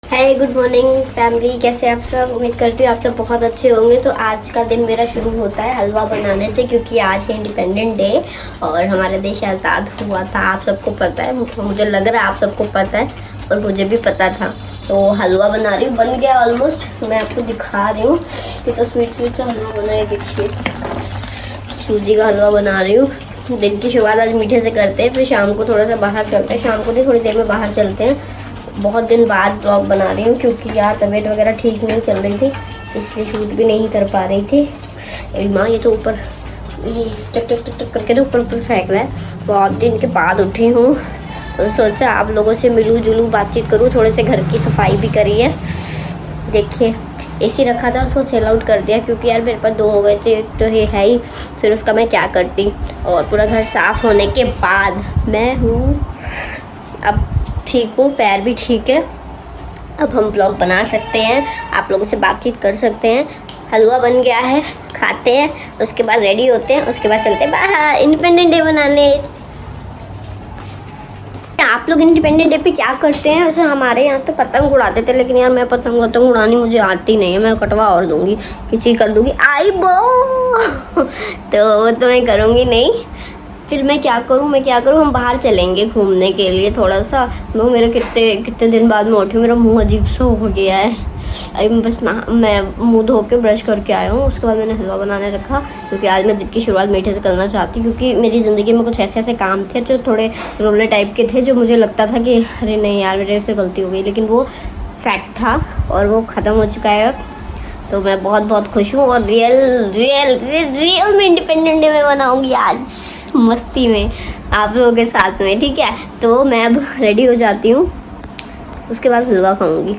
Hi good morning family, कैसे आप सब। उम्मीद करती हूँ आप सब बहुत अच्छे होंगे। तो आज का दिन मेरा शुरू होता है हलवा बनाने से, क्योंकि आज है इंडिपेंडेंट डे और हमारा देश आज़ाद हुआ था। आप सबको पता है, मुझे लग रहा है आप सबको पता है और मुझे भी पता था। तो हलवा बना रही हूँ, बन गया ऑलमोस्ट। मैं आपको दिखा रही हूँ कि तो स्वीट सा हलवा बना है। देखिए सूजी का हलवा बना रही हूँ। दिन की शुरुआत आज मीठे से करते हैं, फिर शाम को थोड़ा सा बाहर चलते हैं। शाम को नहीं, थोड़ी देर में बाहर चलते हैं। बहुत दिन बाद ब्लॉग बना रही हूँ क्योंकि यार तबीयत वगैरह ठीक नहीं चल रही थी, इसलिए शूट भी नहीं कर पा रही थी। अरे माँ, ये तो ऊपर ये टक टक टक टक करके ना ऊपर ऊपर फेंक रहा है। बहुत दिन के बाद उठी हूँ तो सोचा आप लोगों से मिलूँ जुलूँ, बातचीत करूँ, थोड़े से घर की सफाई भी करी है। देखिए एसी रखा था, उसको सेल आउट कर दिया क्योंकि यार मेरे पास 2 हो गए थे। एक तो ये है ही, फिर उसका मैं क्या करती। और पूरा घर साफ़ होने के बाद मैं हूँ अब ठीक हूँ, पैर भी ठीक है। अब हम ब्लॉग बना सकते हैं, आप लोगों से बातचीत कर सकते हैं। हलवा बन गया है, खाते हैं, उसके बाद रेडी होते हैं, उसके बाद चलते हैं बाहर इंडिपेंडेंट डे बनाने। आप लोग इंडिपेंडेंट डे पे क्या करते हैं? वैसे हमारे यहाँ तो पतंग उड़ाते थे, लेकिन यार मैं पतंग उड़ानी मुझे आती नहीं है। मैं कटवा और दूंगी, किसी कर दूंगी आई बो तो मैं करूँगी नहीं। फिर मैं क्या करूँ हम बाहर चलेंगे घूमने के लिए थोड़ा सा। मैं मेरे कितने दिन बाद में उठी हूँ, मेरा मुंह अजीब सा हो गया है। अभी मैं मुंह धो के ब्रश करके आया हूँ। उसके बाद मैंने हलवा बनाने रखा क्योंकि आज मैं दिन की शुरुआत मीठे से करना चाहती हूँ। क्योंकि मेरी ज़िंदगी में कुछ ऐसे काम थे जो थोड़े रोले टाइप के थे, जो मुझे लगता था कि अरे नहीं यार मेरे से गलती हो गई, लेकिन वो फैक्ट था और वो ख़त्म हो चुका है अब। तो मैं बहुत खुश हूँ और रियल में इंडिपेंडेंट डे में बनाऊँगी आज मस्ती में आप लोगों के साथ में, ठीक है। तो मैं अब रेडी हो जाती हूँ, उसके बाद हलवा खाऊंगी।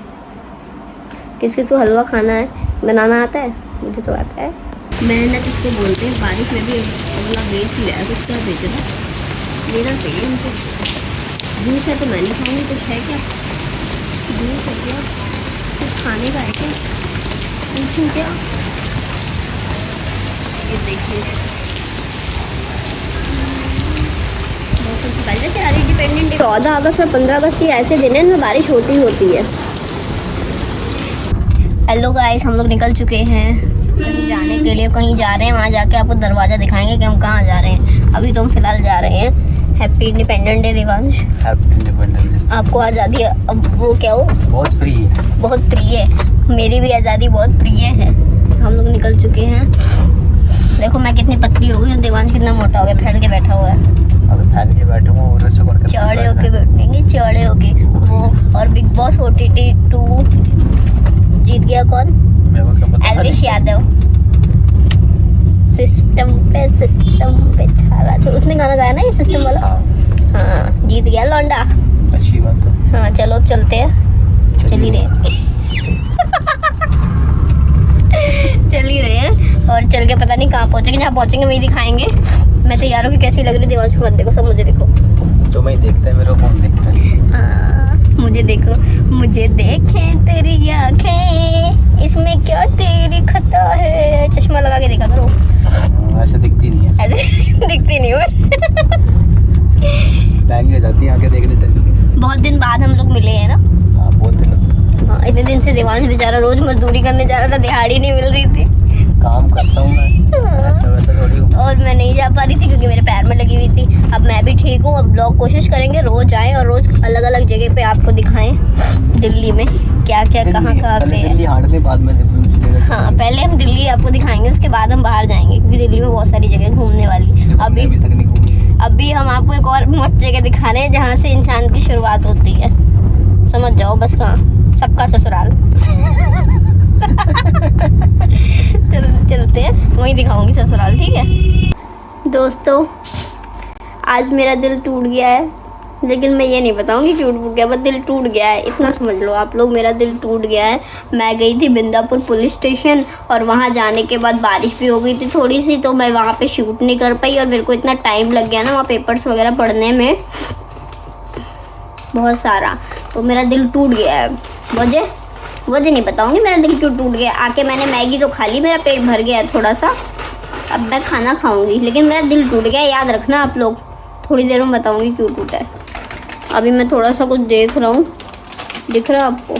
किस किस को हलवा खाना है, बनाना आता है? मुझे तो आता है। मेहनत इसको बोलते हैं। बारिश में भी अगला बेच लिया कुछ, क्या बेच रहा लेना चाहिए उनको। जूस है तो मैं नहीं खाऊंगी, कुछ है क्या जूस है क्या, कुछ खाने का है क्या, पूछूँ क्या? ये देखिए 14 अगस्त और 15 अगस्त की ऐसे दिन है बारिश होती है। हेलो गाइस, हम लोग निकल चुके हैं कहीं जाने के लिए। कहीं जा रहे हैं, वहाँ जाके आपको दरवाज़ा दिखाएंगे कि हम कहाँ जा रहे हैं। अभी तो हम फिलहाल जा रहे हैं। Happy independent day Devansh. Happy independent day. आपको आज़ादी अब वो क्या हो, बहुत प्रिय है। बहुत प्रिय है। मेरी भी आज़ादी बहुत प्रिय है। हम लोग निकल चुके हैं। देखो मैं कितनी पतली हो गई हूँ, देवांश कितना मोटा हो गया, फैल के बैठा हुआ है। फैल के बैठे हुए और ऐसे करके चौड़े होके बैठेंगे, चौड़े होके वो। और बिग बॉस OTT 2 जीत गया कौन? एल्विश यादव। सिस्टम पे छाला छोड़, उसने गाना गाया ना ये सिस्टम वाला। हाँ जीत गया लौंडा। अच्छी बात है। हाँ चलो अब चलते हैं, चल ही रहे हैं और चल के पता नहीं कहाँ पहुँचेंगे। जहाँ पहुँचेंगे वही दिखाएंगे। मैं तैयार हूँ कि कैसी लग रही है। देवांश को मत देखो, सब मुझे देखो। तो मैं देखता है, मेरे को कौन देखता है? हाँ मुझे देखो, मुझे देखें तेरी आँखें, इसमें क्या तेरी खता है। चश्मा लगा के देखा करो। ऐसे दिखती नहीं है, ऐसे दिखती नहीं है। लैंग हो जाती है आंखें देखने टाइम। बहुत दिन बाद हम लोग मिले हैं ना। हाँ बहुत दिन। हाँ इतने दिन से देवांश बेचारा रोज मजदूरी करने जा रहा था, दिहाड़ी नहीं मिल रही थी। काम करता हूँ मैं, ऐसा वैसा थोड़ी हूँ। और मैं नहीं जा पा रही थी क्योंकि मेरे पैर में लगी हुई थी। अब मैं भी ठीक हूँ। अब ब्लॉग कोशिश करेंगे रोज आए और रोज अलग अलग जगह पे आपको दिखाएं दिल्ली में क्या क्या कहाँ पे है। दिल्ली हाटने बाद में हाँ पहले हम दिल्ली आपको दिखाएंगे, उसके बाद हम बाहर जाएंगे क्योंकि दिल्ली में बहुत सारी जगह घूमने वाली। अभी हम आपको एक और मस्त जगह दिखा रहे हैं जहाँ से इंसान की शुरुआत होती है। समझ जाओ बस कहाँ, सबका ससुराल। चलते हैं, वहीं दिखाऊंगी ससुराल, ठीक है। दोस्तों आज मेरा दिल टूट गया है, लेकिन मैं ये नहीं बताऊंगी क्यों टूट गया, बस दिल टूट गया है, इतना समझ लो आप लोग। मेरा दिल टूट गया है। मैं गई थी बिंदापुर पुलिस स्टेशन और वहाँ जाने के बाद बारिश भी हो गई थी थोड़ी सी, तो मैं वहाँ पे शूट नहीं कर पाई और मेरे को इतना टाइम लग गया ना वहाँ पेपर्स वगैरह पढ़ने में बहुत सारा। तो मेरा दिल टूट गया है। वजह नहीं बताऊंगी मेरा दिल क्यों टूट गया। आके मैंने मैगी तो खा ली, मेरा पेट भर गया है थोड़ा सा, अब मैं खाना खाऊंगी, लेकिन मेरा दिल टूट गया। याद रखना आप लोग, थोड़ी देर में बताऊंगी क्यों टूटा है। अभी मैं थोड़ा सा कुछ देख रहा हूँ, दिख रहा है आपको?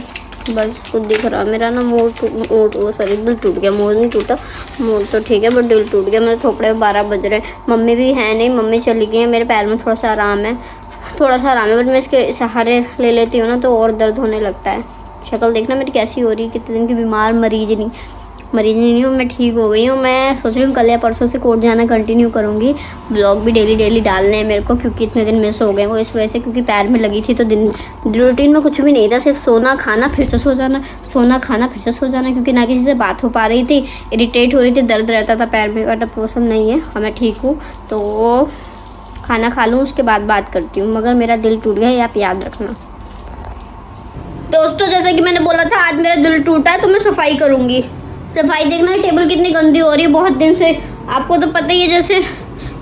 बस खुद दिख रहा मेरा ना दिल टूट गया। मोर नहीं टूटा, मोर तो ठीक है बट दिल टूट गया। मेरे थोपड़े में 12 बज रहे हैं। मम्मी भी है नहीं, मम्मी चली गई है। मेरे पैर में थोड़ा सा आराम है बट मैं इसके सहारे ले लेती हूँ ना तो और दर्द होने लगता है। शक्ल देखना मेरी कैसी हो रही है, कितने दिन की बीमार मरीज नहीं हूँ, मैं ठीक हो गई हूँ। मैं सोच रही हूँ कल या परसों से कोर्ट जाना कंटिन्यू करूँगी। ब्लॉग भी डेली डालने हैं मेरे को, क्योंकि इतने दिन मिस हो गए वो इस वजह से, क्योंकि पैर में लगी थी तो दिन रूटीन में कुछ भी नहीं था, सिर्फ सोना खाना फिर से सो जाना, सोना खाना फिर से सो जाना, क्योंकि ना किसी से बात हो पा रही थी, इरिटेट हो रही थी, दर्द रहता था पैर में। बट अब वो सब नहीं है, मैं ठीक हूँ। तो खाना खा लूँ उसके बाद बात करती हूँ, मगर मेरा दिल टूट गया, आप याद रखना। दोस्तों जैसे कि मैंने बोला था आज मेरा दिल टूटा है तो मैं सफाई करूँगी। सफाई देखना टेबल कितनी गंदी हो रही है बहुत दिन से। आपको तो पता ही है, जैसे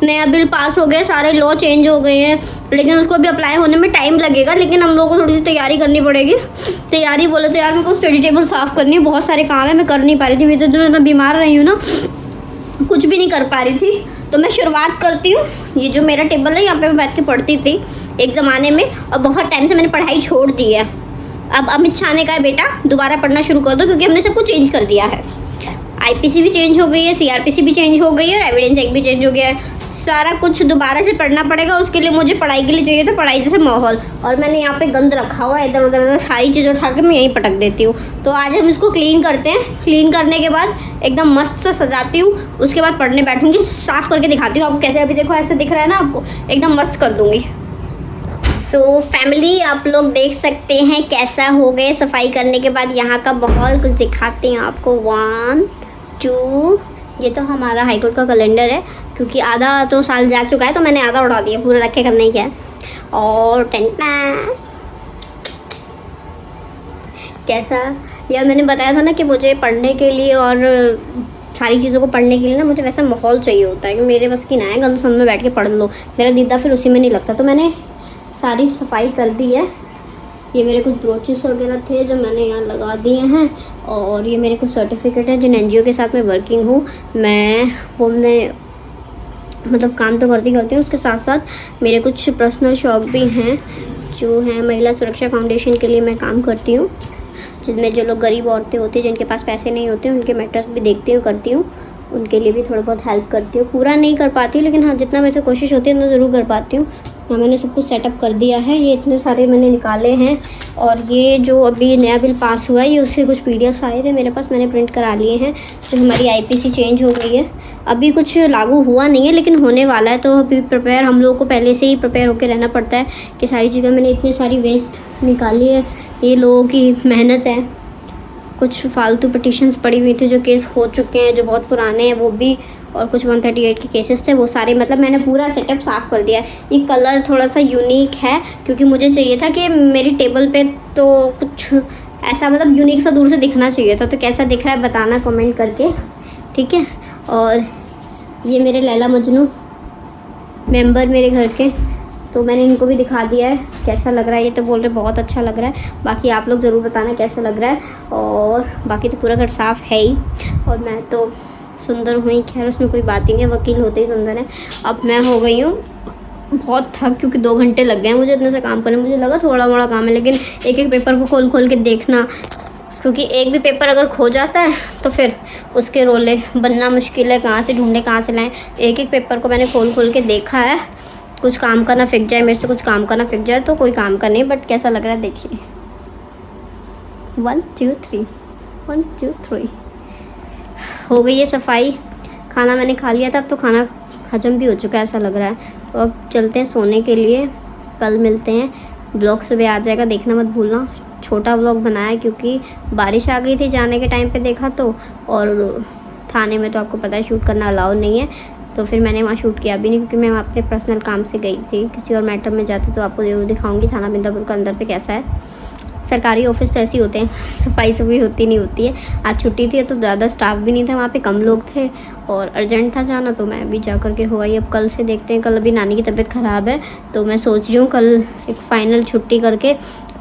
नया बिल पास हो गया, सारे लॉ चेंज हो गए हैं, लेकिन उसको भी अप्लाई होने में टाइम लगेगा। लेकिन हम लोगों को थोड़ी सी तैयारी करनी पड़ेगी। तैयारी बोले तो यार मेरे को स्टडी टेबल साफ़ करनी है, बहुत सारे काम है, मैं कर नहीं पा रही थी। मैं तो इतना बीमार रही हूँ ना, कुछ भी नहीं कर पा रही थी। तो मैं शुरुआत करती हूँ। ये जो मेरा टेबल है यहाँ पे मैं बैठ के पढ़ती थी एक ज़माने में, और बहुत टाइम से मैंने पढ़ाई छोड़ दी है। अब अमित शाह ने कहा बेटा दोबारा पढ़ना शुरू कर दो, क्योंकि हमने सब कुछ चेंज कर दिया है। आईपीसी भी चेंज हो गई है, सीआरपीसी भी चेंज हो गई है, और एविडेंस एक्ट भी चेंज हो गया है। सारा कुछ दोबारा से पढ़ना पड़ेगा। उसके लिए मुझे पढ़ाई के लिए चाहिए था पढ़ाई जैसे माहौल, और मैंने यहाँ पे गंद रखा हुआ है, इधर उधर सारी चीज़ें उठा के मैं यहीं पटक देती हूँ। तो आज हम इसको क्लीन करते हैं। क्लीन करने के बाद एकदम मस्त से सजाती हूँ, उसके बाद पढ़ने बैठूंगी। साफ़ करके दिखाती हूँ आपको कैसे। अभी देखो ऐसे दिख रहा है ना आपको, एकदम मस्त कर दूँगी। सो फैमिली आप लोग देख सकते हैं कैसा हो गए सफाई करने के बाद। यहाँ का माहौल कुछ दिखाते हैं आपको। 1 2, ये तो हमारा हाईकोर्ट का कैलेंडर है, क्योंकि आधा तो साल जा चुका है तो मैंने आधा उड़ा दिया, पूरा रखे करने क्या है। और कैसा यार, मैंने बताया था ना कि मुझे पढ़ने के लिए और सारी चीज़ों को पढ़ने के लिए ना मुझे वैसा माहौल चाहिए होता है कि मेरे बस की ना है गंद में बैठ के पढ़ लो। मेरा दीदा फिर उसी में नहीं लगता। तो मैंने सारी सफाई कर दी है। ये मेरे कुछ ब्रोचेस वगैरह थे जो मैंने यहाँ लगा दिए हैं, और ये मेरे कुछ सर्टिफिकेट हैं जिन एनजीओ के साथ मैं वर्किंग हूँ। मैं मतलब काम तो करती हूँ, उसके साथ साथ मेरे कुछ पर्सनल शौक भी हैं जो हैं। महिला सुरक्षा फाउंडेशन के लिए मैं काम करती हूँ, जिसमें जो लोग गरीब औरतें होती हैं जिनके पास पैसे नहीं होते उनके मैटर्स भी देखती हूँ, करती हूँ, उनके लिए भी थोड़ा बहुत हेल्प करती हूँ। पूरा नहीं कर पाती हूँ, लेकिन हाँ जितना मेरे से कोशिश होती है उतना ज़रूर कर पाती हूँ। यहाँ मैंने सब कुछ सेटअप कर दिया है। ये इतने सारे मैंने निकाले हैं, और ये जो अभी नया बिल पास हुआ है ये उसके कुछ पीडीएफ्स आए थे मेरे पास, मैंने प्रिंट करा लिए हैं। जो हमारी आईपीसी चेंज हो गई है, अभी कुछ लागू हुआ नहीं है लेकिन होने वाला है। तो अभी प्रिपेयर, हम लोगों को पहले से ही प्रिपेयर होकर रहना पड़ता है कि सारी चीज़ें। मैंने इतनी सारी वेस्ट निकाली है, ये लोगों की मेहनत है। कुछ फालतू पिटिशन्स पड़ी हुई थी जो केस हो चुके हैं, जो बहुत पुराने हैं वो भी, और कुछ 138 के केसेस थे वो सारे। मतलब मैंने पूरा सेटअप साफ़ कर दिया है। ये कलर थोड़ा सा यूनिक है, क्योंकि मुझे चाहिए था कि मेरी टेबल पे तो कुछ ऐसा मतलब यूनिक सा दूर से दिखना चाहिए था। तो कैसा दिख रहा है बताना कमेंट करके, ठीक है। और ये मेरे लैला मजनू मेंबर मेरे घर के, तो मैंने इनको भी दिखा दिया है कैसा लग रहा है। ये तो बोल रहे बहुत अच्छा लग रहा है, बाकी आप लोग ज़रूर बताना कैसा लग रहा है। और बाकी तो पूरा घर साफ़ है ही, और मैं तो सुंदर हुई, खैर उसमें कोई बात ही नहीं है, वकील होते ही सुंदर है। अब मैं हो गई हूँ बहुत थक, क्योंकि 2 घंटे लग गए मुझे इतने से काम करने। मुझे लगा थोड़ा मोड़ा काम है, लेकिन एक एक पेपर को खोल खोल के देखना, क्योंकि एक भी पेपर अगर खो जाता है तो फिर उसके रोले बनना मुश्किल है। कहाँ से ढूंढे कहाँ से लाएँ। एक एक पेपर को मैंने खोल खोल के देखा है, कुछ काम का ना फिक जाए मेरे से, कुछ काम का ना फिक जाए तो कोई काम का नहीं। बट कैसा लग रहा है देखिए। 1 2 3 1 2 3 हो गई है सफाई। खाना मैंने खा लिया था, अब तो खाना हजम भी हो चुका है ऐसा लग रहा है। तो अब चलते हैं सोने के लिए, कल मिलते हैं। ब्लॉग सुबह आ जाएगा, देखना मत भूलना। छोटा ब्लॉग बनाया क्योंकि बारिश आ गई थी जाने के टाइम पे देखा तो, और थाने में तो आपको पता है शूट करना अलाउ नहीं है, तो फिर मैंने वहाँ शूट किया भी नहीं, क्योंकि मैं वहाँ अपने पर्सनल काम से गई थी। किसी और मैटर में जाती तो आपको ज़रूर दिखाऊंगी थाना बिंदापुर का अंदर से कैसा है। सरकारी ऑफिस तो ऐसे ही होते हैं, सफाई सफाई होती नहीं होती है। आज छुट्टी थी तो ज़्यादा स्टाफ भी नहीं था वहाँ पे, कम लोग थे और अर्जेंट था जाना, तो मैं भी जा कर के हो आई। अब कल से देखते हैं। कल अभी नानी की तबीयत ख़राब है, तो मैं सोच रही हूँ कल एक फ़ाइनल छुट्टी करके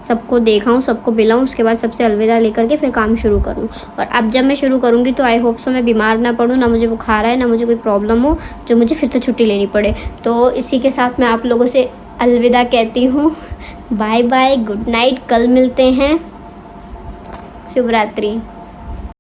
सबको देखाऊँ, सबको बिलाऊँ, उसके बाद सबसे अलविदा लेकर के फिर काम शुरू करूँ। और अब जब मैं शुरू करूँगी तो आई होप सो मैं बीमार ना पड़ूँ, ना मुझे बुखार आए, ना मुझे कोई प्रॉब्लम हो जो मुझे फिर से छुट्टी लेनी पड़े। तो इसी के साथ मैं आप लोगों से अलविदा कहती हूँ। बाय बाय, गुड नाइट, कल मिलते हैं। शुभ रात्रि।